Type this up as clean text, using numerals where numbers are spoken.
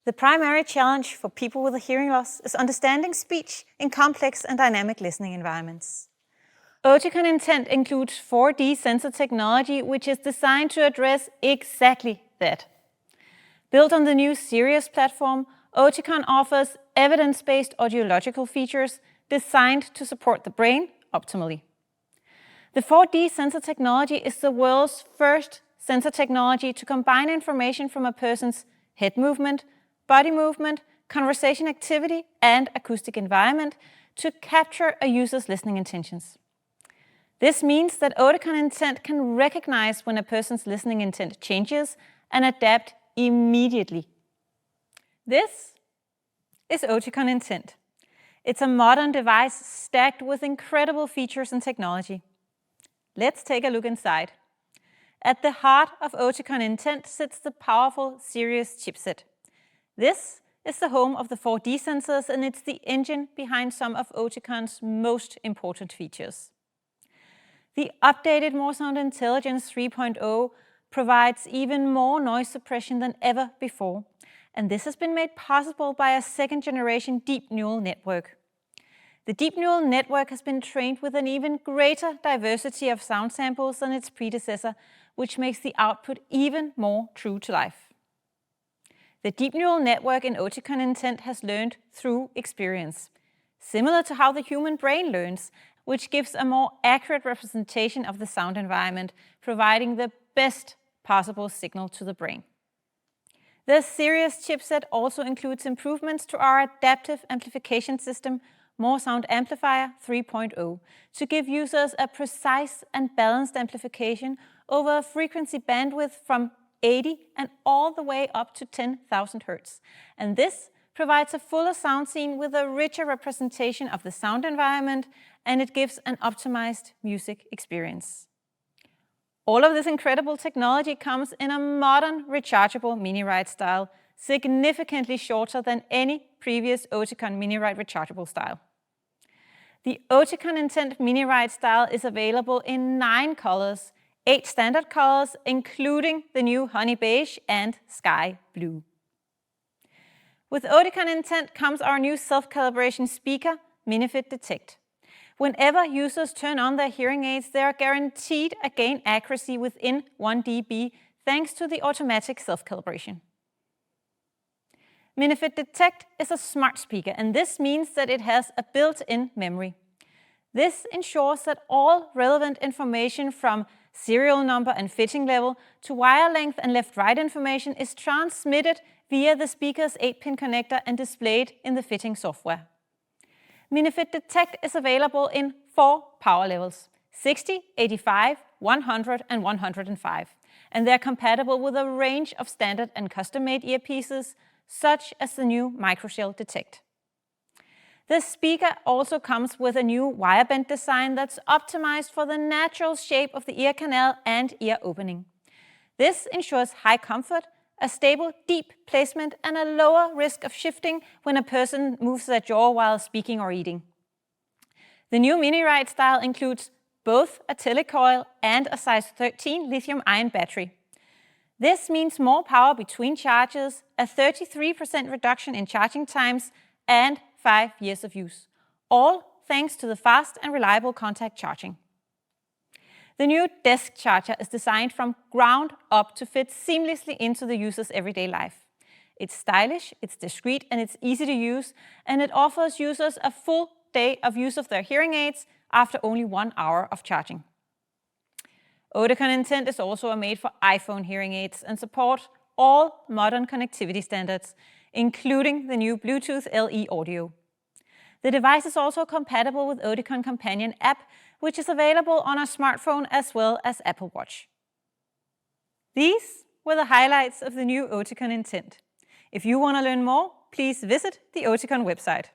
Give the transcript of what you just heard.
The primary challenge for people with a hearing loss is understanding speech in complex and dynamic listening environments. Oticon Intent includes 4D sensor technology, which is designed to address exactly that. Built on the new Sirius platform, Oticon offers evidence-based audiological features designed to support the brain optimally. The 4D sensor technology is the world's first sensor technology to combine information from a person's head movement, body movement, conversation activity, and acoustic environment to capture a user's listening intentions. This means that Oticon Intent can recognize when a person's listening intent changes and adapt immediately. This is Oticon Intent. It's a modern device stacked with incredible features and technology. Let's take a look inside. At the heart of Oticon Intent sits the powerful Sirius chipset. This is the home of the 4D sensors, and it's the engine behind some of Oticon's most important features. The updated MoreSound Intelligence 3.0 provides even more noise suppression than ever before, and this has been made possible by a second-generation deep neural network. The deep neural network has been trained with an even greater diversity of sound samples than its predecessor, which makes the output even more true to life. The deep neural network in Oticon Intent has learned through experience, similar to how the human brain learns, which gives a more accurate representation of the sound environment, providing the best possible signal to the brain. The Sirius chipset also includes improvements to our adaptive amplification system, MoreSound Amplifier 3.0, to give users a precise and balanced amplification over a frequency bandwidth from 80 and all the way up to 10,000 Hz. And this provides a fuller sound scene with a richer representation of the sound environment, and it gives an optimized music experience. All of this incredible technology comes in a modern rechargeable mini-ride style, significantly shorter than any previous Oticon mini-ride rechargeable style. The Oticon Intent mini-ride style is available in 9 colors, 8 standard colors, including the new Honey Beige and Sky Blue. With Oticon Intent comes our new self-calibration speaker, MiniFit Detect. Whenever users turn on their hearing aids, they are guaranteed a gain accuracy within 1 dB thanks to the automatic self-calibration. MiniFit Detect is a smart speaker, and this means that it has a built-in memory. This ensures that all relevant information from serial number and fitting level to wire length and left-right information is transmitted via the speaker's 8-pin connector and displayed in the fitting software. MiniFit Detect is available in 4 power levels, 60, 85, 100 and 105, and they're compatible with a range of standard and custom-made earpieces, such as the new Microshell Detect. This speaker also comes with a new wire band design that's optimized for the natural shape of the ear canal and ear opening. This ensures high comfort, a stable, deep placement, and a lower risk of shifting when a person moves their jaw while speaking or eating. The new mini-ride style includes both a telecoil and a size 13 lithium-ion battery. This means more power between charges, a 33% reduction in charging times, and 5 years of use, all thanks to the fast and reliable contact charging. The new desk charger is designed from ground up to fit seamlessly into the user's everyday life. It's stylish, it's discreet, and it's easy to use, and it offers users a full day of use of their hearing aids after only 1 hour of charging. Oticon Intent is also made for iPhone hearing aids and support all modern connectivity standards, including the new Bluetooth LE audio. The device is also compatible with Oticon Companion app, which is available on a smartphone as well as Apple Watch. These were the highlights of the new Oticon Intent. If you want to learn more, please visit the Oticon website.